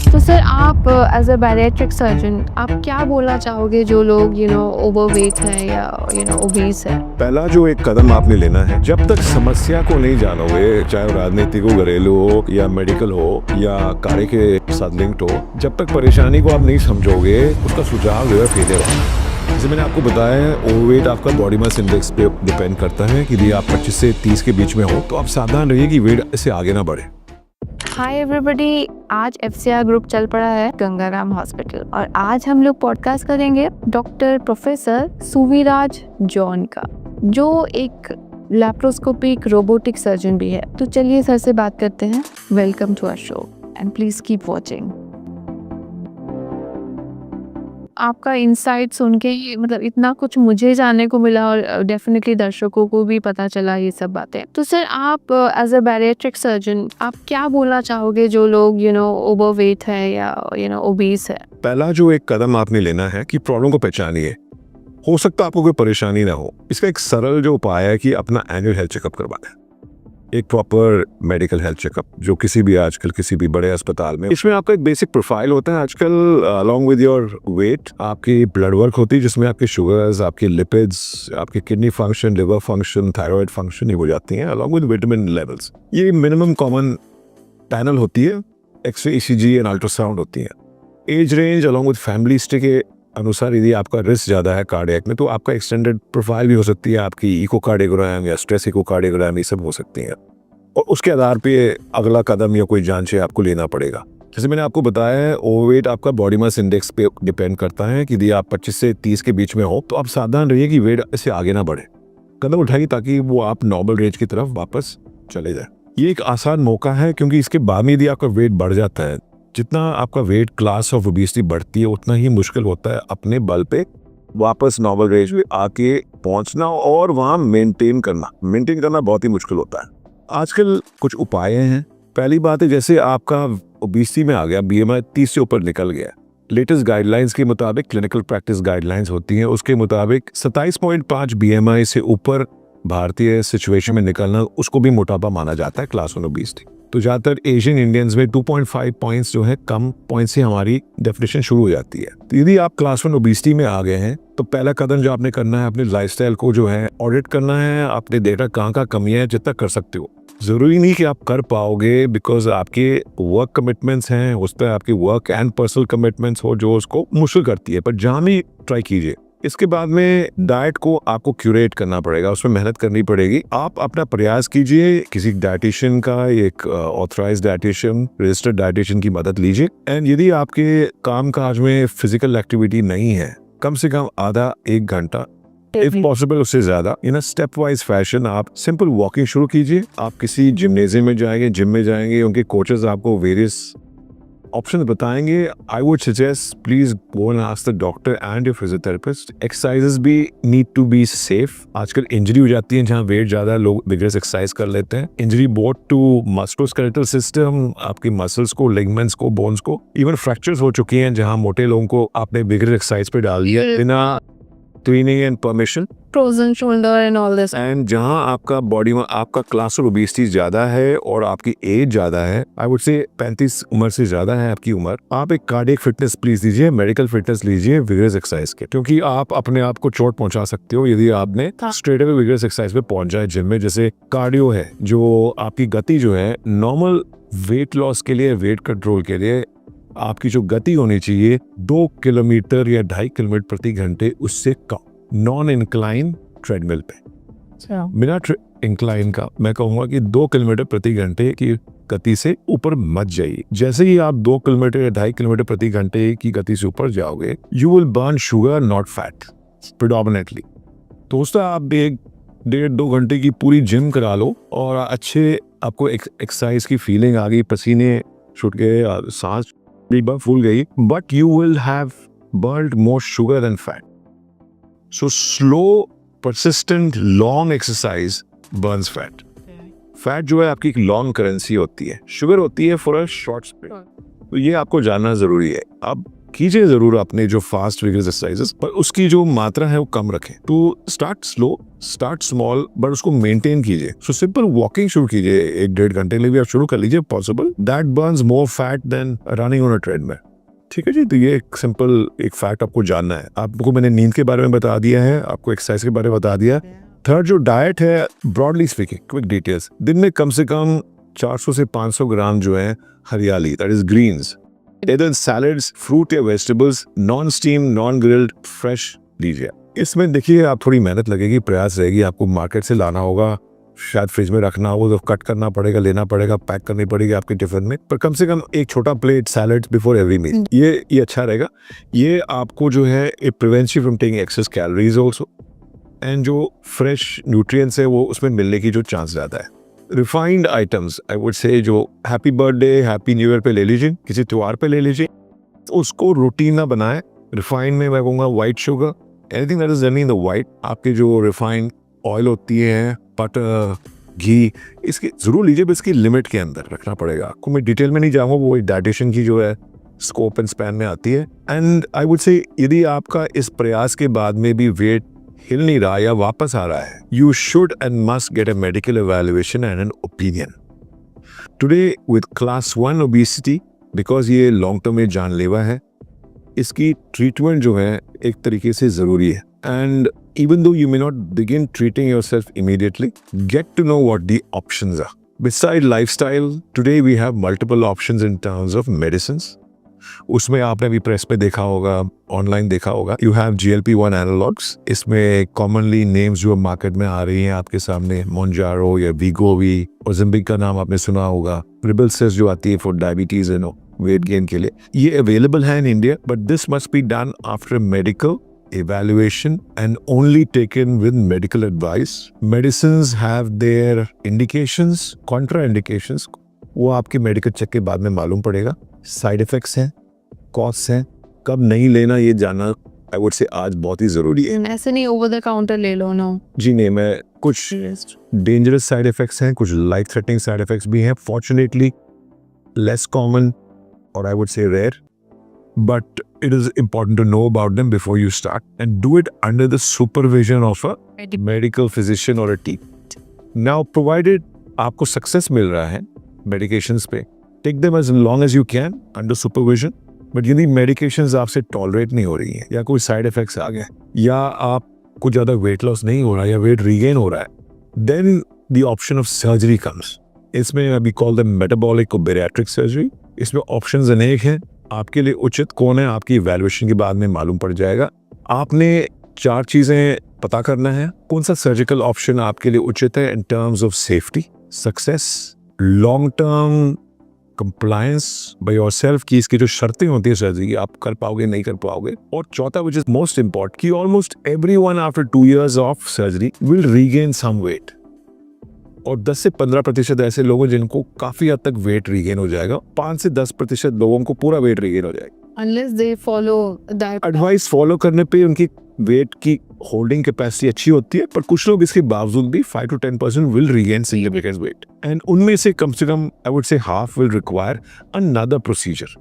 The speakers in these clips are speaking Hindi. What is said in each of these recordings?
तो सर आप एज अ बैरिएट्रिक सर्जन आप क्या बोलना चाहोगे जो लोग ओवरवेट हैं या ओबीस है। पहला जो एक कदम आपने लेना है, जब तक समस्या को नहीं जानोगे, चाहे वो राजनीतिक हो, घरेलू हो या मेडिकल हो या कार्य के साथ लिंक्ड हो, जब तक परेशानी को आप नहीं समझोगे उसका सुझाव जो है फेलियर होगा। जैसे मैंने आपको बताया है, ओवरवेट आपका बॉडी मास इंडेक्स पे डिपेंड करता है कि यदि आप 25 से 30 के बीच में हो तो आप सावधान रहिए कि वेट इससे आगे ना बढ़े। हाय एवरीबॉडी, आज एफसीआर ग्रुप चल पड़ा है गंगाराम हॉस्पिटल और आज हम लोग पॉडकास्ट करेंगे डॉक्टर प्रोफेसर सुविराज जॉन का, जो एक लैप्रोस्कोपिक रोबोटिक सर्जन भी है। तो चलिए सर से बात करते हैं। Welcome to our show and please keep watching. आपका इंसाइट सुन के मतलब इतना कुछ मुझे जानने को मिला और डेफिनेटली दर्शकों को भी पता चला ये सब बातें। तो सर आप एज अ बैरिएट्रिक सर्जन आप क्या बोलना चाहोगे जो लोग ओवरवेट है या ओबीस है। पहला जो एक कदम आपने लेना है कि प्रॉब्लम को पहचानिए। हो सकता है आपको कोई परेशानी ना हो, इसका एक सरल जो उपाय है कि अपना एनुअल हेल्थ चेकअप करवाना है। एक प्रॉपर मेडिकल हेल्थ चेकअप जो किसी भी आजकल किसी भी बड़े अस्पताल में, इसमें आपका एक बेसिक प्रोफाइल होता है। आजकल अलोंग विद योर वेट आपकी ब्लड वर्क होती है जिसमें आपके शुगर्स, आपके लिपिड्स, आपके kidney function, liver function, thyroid function ये हो जाती हैं अलोंग विद विटामिन लेवल्स। ये मिनिमम कॉमन पैनल होती है। एक्सरे, ईसीजी एंड अल्ट्रासाउंड होती है। Age range along with family history के अनुसार यदि आपका रिस्क ज़्यादा है कार्डियक में तो आपका एक्सटेंडेड प्रोफाइल भी हो सकती है। आपकी इकोकार्डियोग्राम या स्ट्रेस इकोकार्डियोग्राम ये सब हो सकती हैं और उसके आधार पे अगला कदम या कोई जांचें आपको लेना पड़ेगा। जैसे मैंने आपको बताया है, ओवरवेट आपका बॉडी मास इंडेक्स पे डिपेंड करता है कि यदि आप 25 से 30 के बीच में हो तो आप सावधान रहिए कि वेट इससे आगे ना बढ़े। कदम उठाइए ताकि वो आप नॉर्मल रेंज की तरफ वापस चले जाए। ये एक आसान मौका है क्योंकि इसके बाद में यदि आपका वेट बढ़ जाता है, जितना आपका वेट क्लास ऑफ ओबेसिटी बढ़ती है उतना ही मुश्किल होता है अपने बल पे वापस नॉर्मल रेंज में आके पहुंचना और वहां मेंटेन करना बहुत ही मुश्किल होता है। आजकल कुछ उपाय हैं। पहली बात है, जैसे आपका ओबेसिटी में आ गया, बीएमआई 30 से ऊपर निकल गया, लेटेस्ट गाइडलाइंस के मुताबिक, क्लिनिकल प्रैक्टिस गाइडलाइंस होती हैं उसके मुताबिक 27.5 बीएमआई से ऊपर भारतीय सिचुएशन में निकलना उसको भी मोटापा माना जाता है, क्लास 1 ओबेसिटी। तो ज़्यादातर एशियन इंडियंस में 2.5 पॉइंट्स जो है कम पॉइंट से हमारी डेफिनेशन शुरू हो जाती है। तो यदि आप क्लास 1 ओबेसिटी में आ गए हैं तो पहला कदम जो आपने करना है, अपने लाइफस्टाइल को जो है ऑडिट करना है, अपने डेटा कहाँ कमियां है जितना कर सकते हो। जरूरी नहीं कि आप कर पाओगे बिकॉज आपके वर्क कमिटमेंट्स हैं, उस पर आपकी वर्क एंड पर्सनल कमिटमेंट्स हो जो उसको मुश्किल करती है, पर जहाँ भी ट्राई कीजिए। इसके बाद में डाइट को आपको क्यूरेट करना पड़ेगा, उसमें मेहनत करनी पड़ेगी। आप अपना प्रयास कीजिए, किसी डाइटिशियन का, एक ऑथराइज्ड डाइटिशियन, रजिस्टर्ड डाइटिशियन की मदद लीजिए। एंड यदि आपके काम काज में फिजिकल एक्टिविटी नहीं है, कम से कम आधा 1 घंटा, इफ पॉसिबल उससे ज्यादा, इन स्टेप वाइज फैशन आप सिंपल वॉकिंग शुरू कीजिए। आप किसी जिम्नेजियम में जाएंगे, जिम में जाएंगे, उनके कोचेस आपको वेरियस ऑप्शन बताएंगे। I would suggest please go and ask the doctor and your physiotherapist. Exercises भी नीड टू बी सेफ। आजकल इंजरी हो जाती है जहाँ वेट ज्यादा, लोग विगरस एक्सरसाइज कर लेते हैं। Injury both to musculoskeletal system, आपकी मसल्स को, लिगामेंट्स को, बोन्स को, इवन फ्रैक्चर्स हो चुकी हैं जहाँ मोटे लोगों को आपने विगरस एक्सरसाइज पे डाल दिया बिना training and permission, frozen shoulder and all this. And जहां आपका बॉडी में आपका क्लास ऑफ ओबेसिटी ज्यादा है और आपकी एज ज्यादा है, आई वुड से 35 उम्र से ज्यादा है आपकी उम्र, आप एक कार्डियक फिटनेस प्लीज लीजिए, मेडिकल फिटनेस लीजिए विगरस एक्सरसाइज के, क्योंकि आप अपने आप को चोट पहुंचा सकते हो यदि आपने स्ट्रेट अवे विगरस एक्सरसाइज पे पहुंच जाए जिम में। जैसे कार्डियो है, जो आपकी गति जो है नॉर्मल वेट लॉस के लिए, वेट कंट्रोल के लिए आपकी जो गति होनी चाहिए 2 किलोमीटर या 2.5 किलोमीटर प्रति घंटे, उससे कम, नॉन इंक्लाइन ट्रेडमिल पे। बिना इंक्लाइन का मैं कहूंगा कि 2 किलोमीटर प्रति घंटे की गति से ऊपर मत जाइए। जैसे ही आप 2 किलोमीटर या 2.5 किलोमीटर प्रति घंटे की गति से ऊपर जाओगे, you will burn sugar not fat predominantly. तो उससे आप 1.5-2 घंटे की पूरी जिम करा लो और अच्छे आपको एक्सरसाइज की फीलिंग आ गई, पसीने छूट गए, सांस एक बार फूल गई, but you will have burned more sugar than fat. So slow persistent long exercise burns fat. Fat जो है आपकी एक लॉन्ग करेंसी होती है, शुगर होती है फॉर अ शॉर्ट स्पेस। तो ये आपको जानना जरूरी है। अब कीजिए जरूर अपने जो फास्ट विगरस एक्सरसाइजेस, पर उसकी जो मात्रा है वो कम रखें। तो start slow, start small, but उसको मेंटेन कीजिए। सो सिंपल वॉकिंग शुरू कीजिए, 1-1.5 घंटे के लिए भी आप शुरू कर लीजिए possible. That burns more fat than running on a treadmill. ठीक है जी, तो ये एक सिंपल एक फैक्ट आपको जानना है। आपको मैंने नींद के बारे में बता दिया है, आपको एक्सरसाइज के बारे में बता दिया। थर्ड जो डाइट है, ब्रॉडली स्पीकिंग, क्विक डिटेल्स, दिन में कम से कम 400 से 500 ग्राम जो है हरियाली, that is greens, either salads, fruit या vegetables, non steam, non grilled, fresh लीजिए। इसमें देखिए आप थोड़ी मेहनत लगेगी, प्रयास रहेगी, आपको मार्केट से लाना होगा, शायद फ्रिज में रखना होगा, तो कट करना पड़ेगा, लेना पड़ेगा, पैक करनी पड़ेगी आपके टिफिन में, पर कम से कम एक छोटा plate salad before every meal, ये अच्छा रहेगा। ये आपको जो है it prevents you from taking excess calories also, and जो फ्रेश न्यूट्रिएंट्स है वो उसमें मिलने की जो चांस ज़्यादा है। रिफाइंड आइटम्स आई वुड से, जो happy birthday, happy new year पे ले लीजिए, किसी त्यौहार पे ले लीजिए, उसको रूटीन ना बनाए। रिफाइंड में मैं कहूँगा white sugar, anything that is running the white, आपके जो रिफाइंड ऑयल होती है, बटर, घी, इसकी जरूर लीजिए, इसकी लिमिट के अंदर रखना पड़ेगा आपको। मैं डिटेल में नहीं जाऊँगा, वो डाइटिशियन की जो है स्कोप एंड स्पैन में आती है। एंड आई वुड से यदि आपका इस प्रयास के बाद में भी वेट हिल नहीं रहा या वापस आ रहा है, you should and must get a medical evaluation and an opinion. Today with class 1 obesity, because ये लॉन्ग टर्म में जानलेवा है, इसकी ट्रीटमेंट जो है एक तरीके से ज़रूरी है। And even though you may not begin treating yourself immediately, get to know what the options are. Beside lifestyle, today we have multiple options in terms of medicines. उसमें आपने भी प्रेस पे देखा होगा, ऑनलाइन देखा होगा, यू हैव GLP-1 एनालॉग्स। इसमें कॉमनली नेम्स जो मार्केट में आ रही हैं आपके सामने, मोन्जारो या वीगोवी, ओज़ेम्पिक का नाम आपने सुना होगा, रिबेलसिस जो आती है for diabetes and weight gain के लिए, ये अवेलेबल है in India, but this must be done after medical evaluation and only taken with medical advice. Medicines have their indications, contraindications, वो आपके मेडिकल चेक के बाद में मालूम पड़ेगा। साइड इफेक्ट्स हैं, कॉस्ट हैं, कब नहीं लेना ये जानना आई वुड से आज बहुत ही ज़रूरी है। ऐसे नहीं ओवर द काउंटर ले लो ना जी नहीं, मैं कुछ डेंजरस साइड इफेक्ट्स हैं, कुछ लाइफ थ्रेटनिंग साइड इफेक्ट्स भी हैं, फॉर्चुनेटली लेस कॉमन और I would say rare, but it is important to know about them before you start, and do it under the supervision of a medical physician or a team. Now, provided आपको success मिल रहा है medications पे, take them as long as you can under supervision. But यदि medications आपसे tolerate नहीं हो रही हैं, या कोई side effects आ गए, या आपको ज़्यादा weight loss नहीं हो रहा है, या weight regain हो रहा है, then the option of surgery comes. इसमें we call them metabolic or bariatric surgery. इसमें options अनेक हैं, आपके लिए उचित कौन है आपकी इवैल्यूएशन के बाद में मालूम पड़ जाएगा। आपने 4 चीज़ें पता करना है, कौन सा सर्जिकल ऑप्शन आपके लिए उचित है in terms of safety, success, long term compliance by yourself, की इसकी जो शर्तें होती है सर्जरी, आप कर पाओगे नहीं कर पाओगे, और चौथा विच इज मोस्ट इंपॉर्टेंट कि almost everyone after 2 years of surgery will regain some weight, और 10 से 15% ऐसे लोग हैं जिनको काफी हद तक वेट रीगेन हो जाएगा, 5 से 10% लोगों को पूरा वेट रीगेन हो जाएगा। Unless they follow diet advice follow करने पे उनकी वेट की होल्डिंग कैपेसिटी अच्छी होती है, पर कुछ लोग इसके बावजूद भी 5 to 10% will regain significant weight, and उनमें से कम I would say half will require another procedure.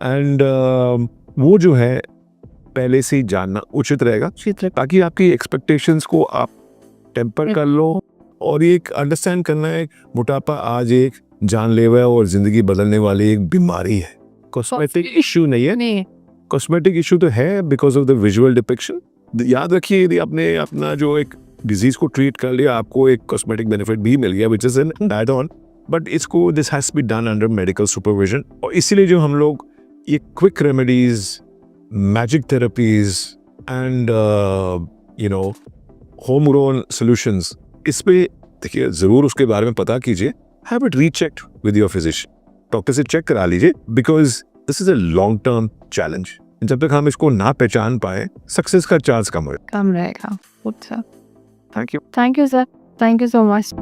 And वो जो है पहले से ही जानना उचित रहेगा, ताकि आपकी एक्सपेक्टेशंस को आप टेम्पर कर लो, और ये अंडरस्टैंड करना है मोटापा आज एक जानलेवा और जिंदगी बदलने वाली एक बीमारी है, कॉस्मेटिक इशू नहीं है। कॉस्मेटिक इशू तो है because of the visual depiction. याद रखिए, यदि आपने अपना जो एक डिजीज को ट्रीट कर लिया, आपको एक कॉस्मेटिक बेनिफिट भी मिल गया, which is an add on, but इसको this has be done under medical supervision. और इसीलिए जो हम लोग ये quick remedies, magic therapies and home grown solutions, इस पे देखिए जरूर उसके बारे में पता कीजिए, have it rechecked with your physician, doctor से चेक करा लीजिए, because this is a long term challenge. जब तक हम इसको ना पहचान पाए, सक्सेस का चांस कम रहेगा। Thank you sir, thank you so much.